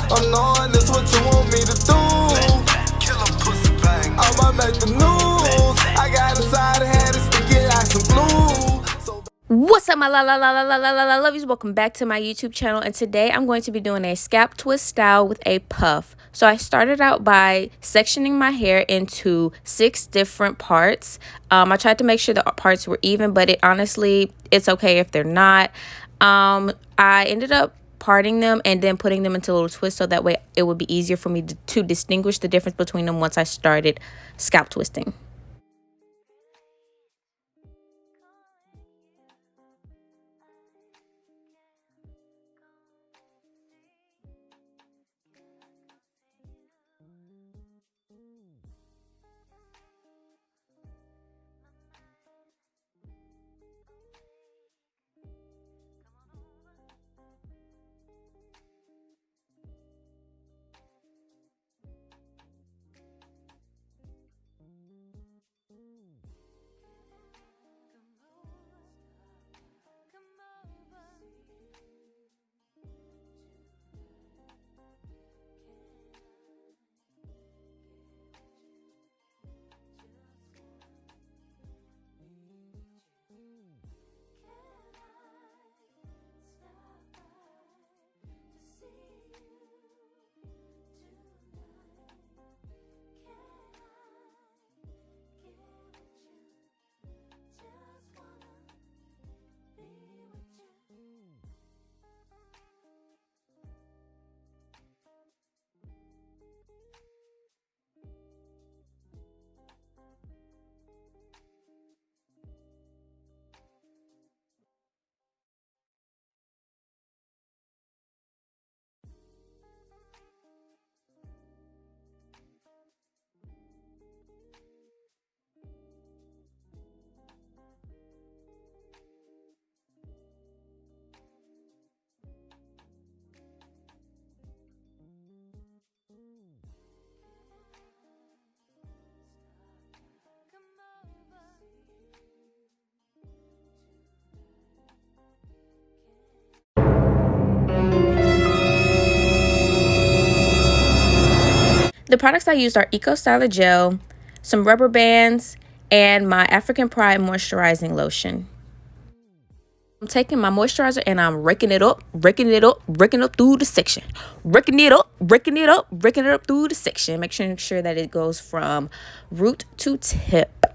I'm knowing this what you want me to do. Kill a pussy bang. I might make the news. I got inside the head, it's sticky like some glue. What's up, my lovelies? Welcome back to my YouTube channel, and today I'm going to be doing a scalp twist style with a puff. So I started out by sectioning my hair into 6 different parts. I tried to make sure the parts were even, but honestly, it's okay if they're not. I ended up parting them and then putting them into a little twist so that way it would be easier for me to distinguish the difference between them once I started scalp twisting. The products I used are Ecostyler Gel, some rubber bands, and my African Pride Moisturizing Lotion. I'm taking my moisturizer and I'm raking it up through the section. Raking it up through the section. Make sure that it goes from root to tip.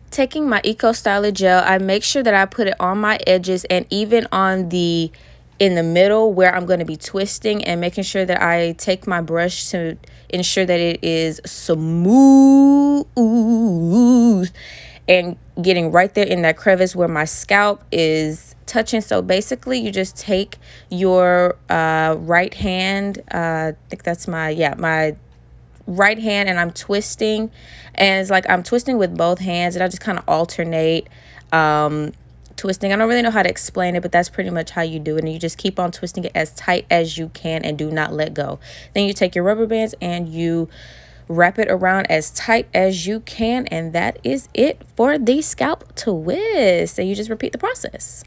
Taking my Ecostyler Gel, I make sure that I put it on my edges and even on in the middle where I'm going to be twisting, and making sure that I take my brush to ensure that it is smooth and getting right there in that crevice where my scalp is touching. So basically you just take your right hand, I think that's my right hand, and I'm twisting, and it's like I'm twisting with both hands, and I just kind of alternate twisting. I don't really know how to explain it, but that's pretty much how you do it, and you just keep on twisting it as tight as you can and do not let go. Then you take your rubber bands and you wrap it around as tight as you can, and that is it for the scalp twist, and you just repeat the process.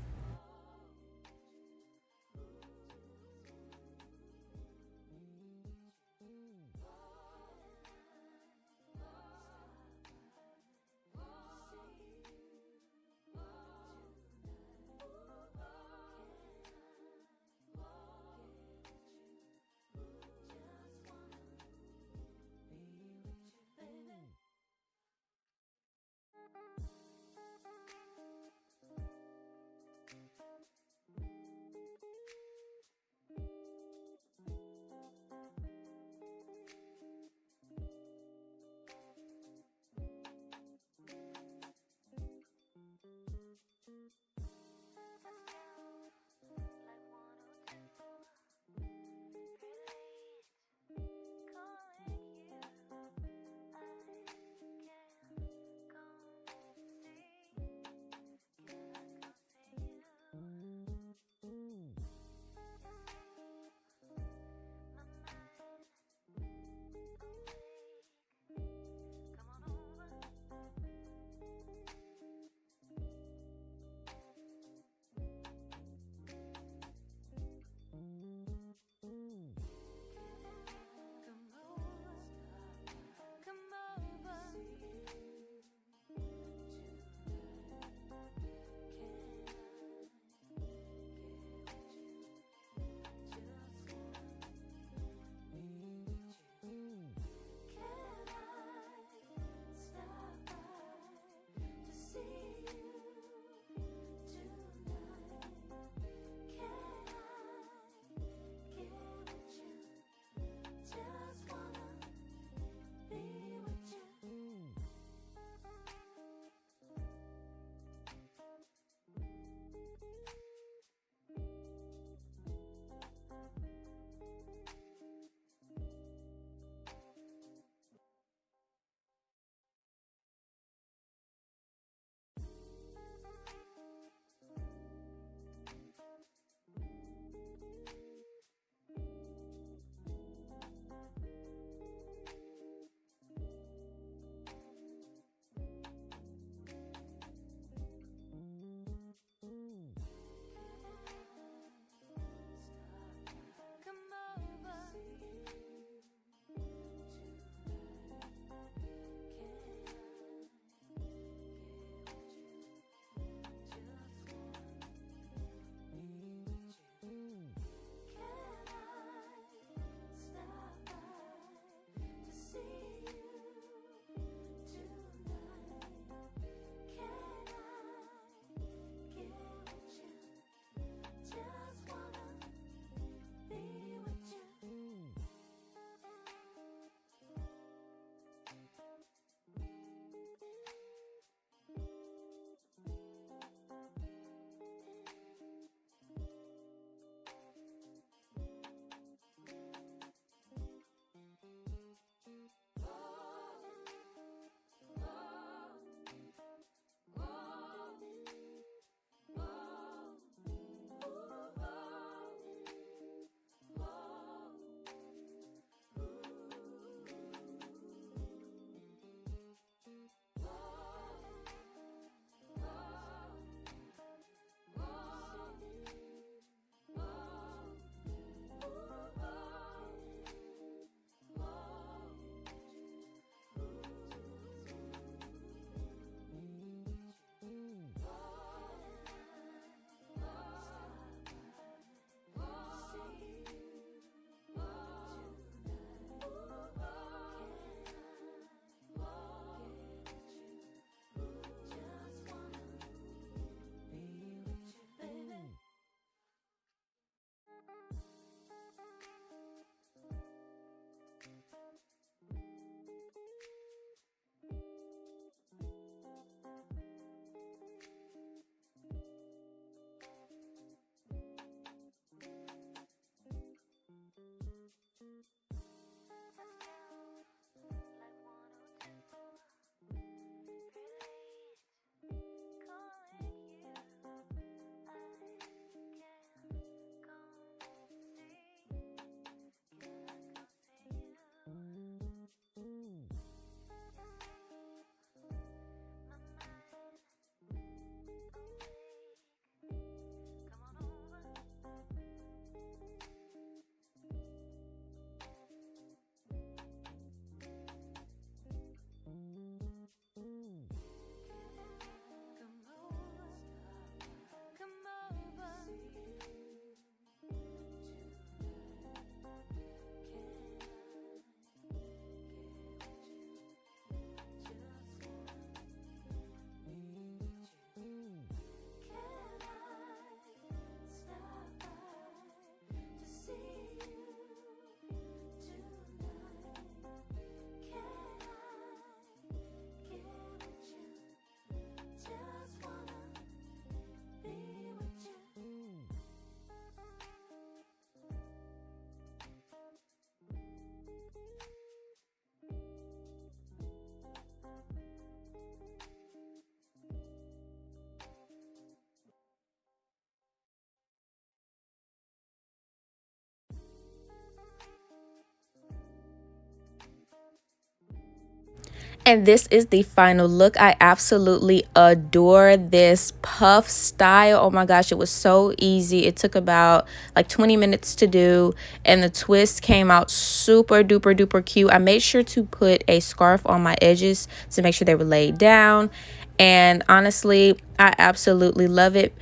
And this is the final look. I absolutely adore this puff style. Oh my gosh, it was so easy. It took about like 20 minutes to do, and the twist came out super duper duper cute. I made sure to put a scarf on my edges to make sure they were laid down, and honestly, I absolutely love it.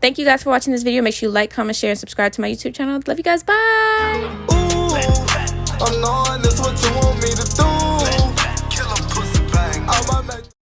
Thank you guys for watching this video. Make sure you like, comment, share, and subscribe to my YouTube channel. Love you guys. Bye. Ooh, I'm knowing this what you want me to do.